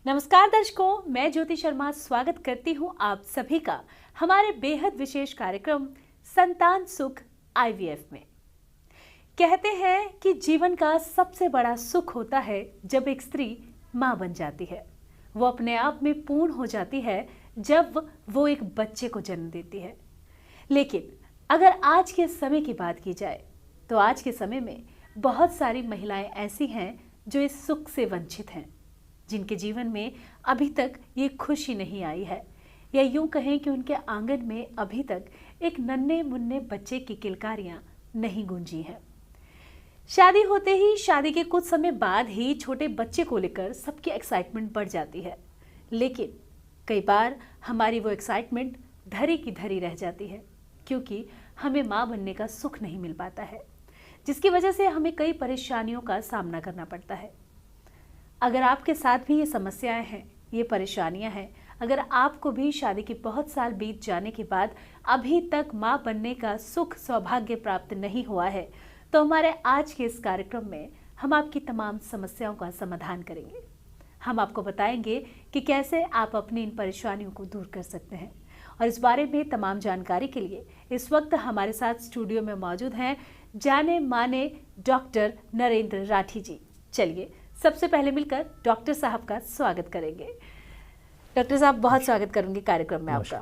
नमस्कार दर्शकों, मैं ज्योति शर्मा स्वागत करती हूं आप सभी का हमारे बेहद विशेष कार्यक्रम संतान सुख आईवीएफ में। कहते हैं कि जीवन का सबसे बड़ा सुख होता है जब एक स्त्री मां बन जाती है। वो अपने आप में पूर्ण हो जाती है जब वो एक बच्चे को जन्म देती है। लेकिन अगर आज के समय की बात की जाए तो आज के समय में बहुत सारी महिलाएं ऐसी हैं जो इस सुख से वंचित हैं, जिनके जीवन में अभी तक ये खुशी नहीं आई है, या यूं कहें कि उनके आंगन में अभी तक एक नन्हे मुन्ने बच्चे की किलकारियां नहीं गूंजी हैं। शादी होते ही, शादी के कुछ समय बाद ही छोटे बच्चे को लेकर सबकी एक्साइटमेंट बढ़ जाती है, लेकिन कई बार हमारी वो एक्साइटमेंट धरी की धरी रह जाती है, क्योंकि हमें माँ बनने का सुख नहीं मिल पाता है, जिसकी वजह से हमें कई परेशानियों का सामना करना पड़ता है। अगर आपके साथ भी ये समस्याएं हैं, ये परेशानियां हैं, अगर आपको भी शादी के बहुत साल बीत जाने के बाद अभी तक मां बनने का सुख सौभाग्य प्राप्त नहीं हुआ है, तो हमारे आज के इस कार्यक्रम में हम आपकी तमाम समस्याओं का समाधान करेंगे। हम आपको बताएंगे कि कैसे आप अपनी इन परेशानियों को दूर कर सकते हैं। और इस बारे में तमाम जानकारी के लिए इस वक्त हमारे साथ स्टूडियो में मौजूद हैं जाने माने डॉक्टर नरेंद्र राठी जी। चलिए सबसे पहले मिलकर डॉक्टर साहब का स्वागत करेंगे। डॉक्टर साहब, बहुत स्वागत करूंगी कार्यक्रम में आपका।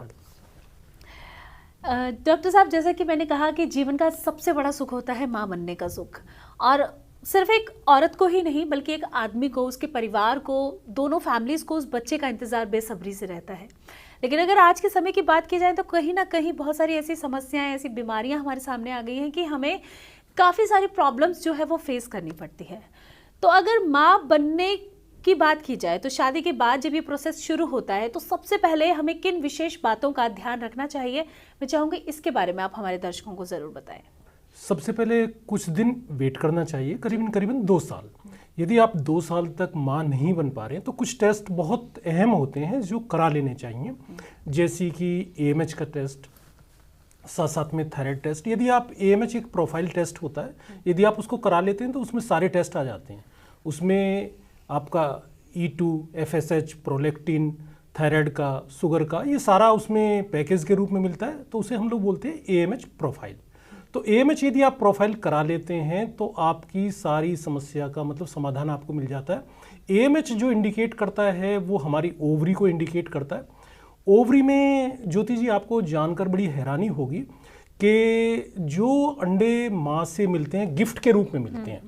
डॉक्टर साहब, जैसा कि मैंने कहा कि जीवन का सबसे बड़ा सुख होता है मां बनने का सुख, और सिर्फ एक औरत को ही नहीं बल्कि एक आदमी को, उसके परिवार को, दोनों फैमिलीज को उस बच्चे का इंतजार बेसब्री से रहता है। लेकिन अगर आज के समय की बात की जाए तो कहीं ना कहीं बहुत सारी ऐसी समस्याएं, ऐसी बीमारियां हमारे सामने आ गई हैं कि हमें काफ़ी सारी प्रॉब्लम्स जो है वो फेस करनी पड़ती है। तो अगर माँ बनने की बात की जाए तो शादी के बाद जब ये प्रोसेस शुरू होता है तो सबसे पहले हमें किन विशेष बातों का ध्यान रखना चाहिए, मैं चाहूँगी इसके बारे में आप हमारे दर्शकों को ज़रूर बताएं। सबसे पहले कुछ दिन वेट करना चाहिए, करीबन 2 साल। यदि आप 2 साल तक माँ नहीं बन पा रहे हैं तो कुछ टेस्ट बहुत अहम होते हैं जो करा लेने चाहिए, जैसे कि AMH का टेस्ट, साथ साथ में थायराइड टेस्ट। यदि आप AMH एक प्रोफाइल टेस्ट होता है, यदि आप उसको करा लेते हैं तो उसमें सारे टेस्ट आ जाते हैं। उसमें आपका E2, FSH, प्रोलेक्टिन, थायराइड का, शुगर का, ये सारा उसमें पैकेज के रूप में मिलता है, तो उसे हम लोग बोलते हैं AMH प्रोफाइल। तो AMH यदि आप प्रोफाइल करा लेते हैं तो आपकी सारी समस्या का मतलब समाधान आपको मिल जाता है। AMH जो इंडिकेट करता है वो हमारी ओवरी को इंडिकेट करता है। ओवरी में ज्योति जी आपको जानकर बड़ी हैरानी होगी कि जो अंडे माँ से मिलते हैं गिफ्ट के रूप में मिलते हैं।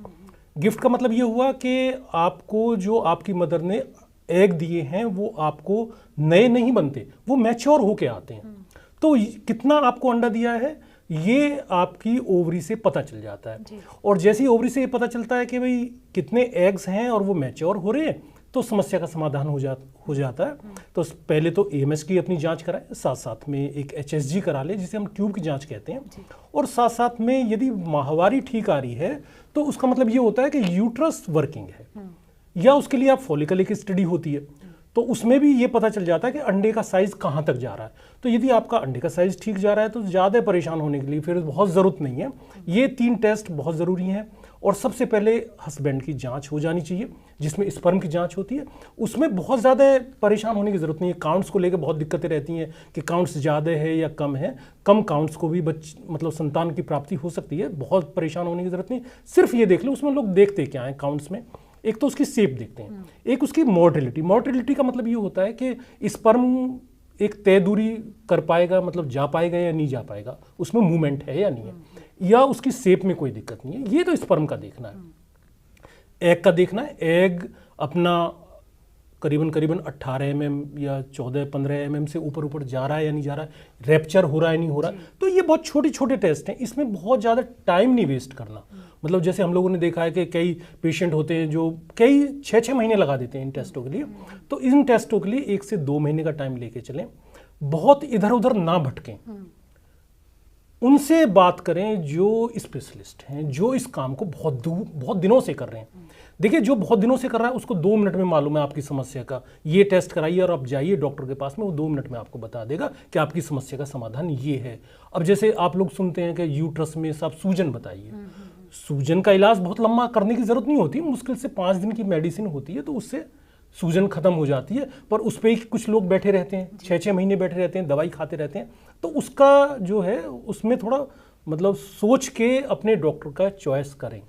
गिफ्ट का मतलब ये हुआ कि आपको जो आपकी मदर ने एग दिए हैं वो आपको नए नहीं बनते, वो मैच्योर होके आते हैं। तो कितना आपको अंडा दिया है ये आपकी ओवरी से पता चल जाता है, और जैसे ही ओवरी से ये पता चलता है कि भाई कितने एग्स हैं और वो मैच्योर हो रहे हैं तो समस्या का समाधान हो जाता है। तो पहले तो AMH की अपनी जांच कराएं, साथ साथ में एक HSG करा ले जिसे हम ट्यूब की जांच कहते हैं, और साथ साथ में यदि माहवारी ठीक आ रही है तो उसका मतलब ये होता है कि यूट्रस वर्किंग है, या उसके लिए आप फॉलिकल एक स्टडी होती है तो उसमें भी ये पता चल जाता है कि अंडे का साइज कहाँ तक जा रहा है। तो यदि आपका अंडे का साइज ठीक जा रहा है तो ज़्यादा परेशान होने के लिए फिर बहुत ज़रूरत नहीं है। ये 3 टेस्ट बहुत ज़रूरी हैं। और सबसे पहले हस्बैंड की जांच हो जानी चाहिए, जिसमें स्पर्म की जांच होती है। उसमें बहुत ज़्यादा परेशान होने की ज़रूरत नहीं है। काउंट्स को लेकर बहुत दिक्कतें रहती हैं कि काउंट्स ज़्यादा है या कम है। कम काउंट्स को भी मतलब संतान की प्राप्ति हो सकती है, बहुत परेशान होने की ज़रूरत नहीं। सिर्फ ये देख लो उसमें लोग देखते क्या है काउंट्स में, एक तो उसकी शेप देखते हैं, एक उसकी मोर्टेलिटी। मोर्टेलिटी का मतलब ये होता है कि स्पर्म एक तय दूरी कर पाएगा, मतलब जा पाएगा या नहीं जा पाएगा, उसमें मूवमेंट है या नहीं है, या उसकी शेप में कोई दिक्कत नहीं है। ये तो स्पर्म का देखना है। एग का देखना है, एग अपना करीबन 18 mm या 14-15 mm से ऊपर जा रहा है या नहीं जा रहा है, रैप्चर हो रहा है नहीं हो रहा है। तो ये बहुत छोटे टेस्ट हैं, इसमें बहुत ज़्यादा टाइम नहीं वेस्ट करना। मतलब जैसे हम लोगों ने देखा है कि कई पेशेंट होते हैं जो कई 6-6 महीने लगा देते हैं इन टेस्टों के लिए। तो इन टेस्टों के लिए 1 से 2 महीने का टाइम लेके चलें, बहुत इधर उधर ना भटकें, उनसे बात करें जो स्पेशलिस्ट हैं, जो इस काम को बहुत दिनों से कर रहे हैं। देखिए, जो बहुत दिनों से कर रहा है उसको 2 मिनट में मालूम है आपकी समस्या का। ये टेस्ट कराइए और आप जाइए डॉक्टर के पास में, वो 2 मिनट में आपको बता देगा कि आपकी समस्या का समाधान ये है। अब जैसे आप लोग सुनते हैं कि यूट्रस में सब सूजन बताइए, सूजन का इलाज बहुत लंबा करने की जरूरत नहीं होती, मुश्किल से 5 दिन की मेडिसिन होती है, तो उससे सूजन खत्म हो जाती है, पर उस पर ही कुछ लोग बैठे रहते हैं, 6-6 महीने बैठे रहते हैं, दवाई खाते रहते हैं। तो उसका जो है उसमें थोड़ा मतलब सोच के अपने डॉक्टर का चॉइस करें।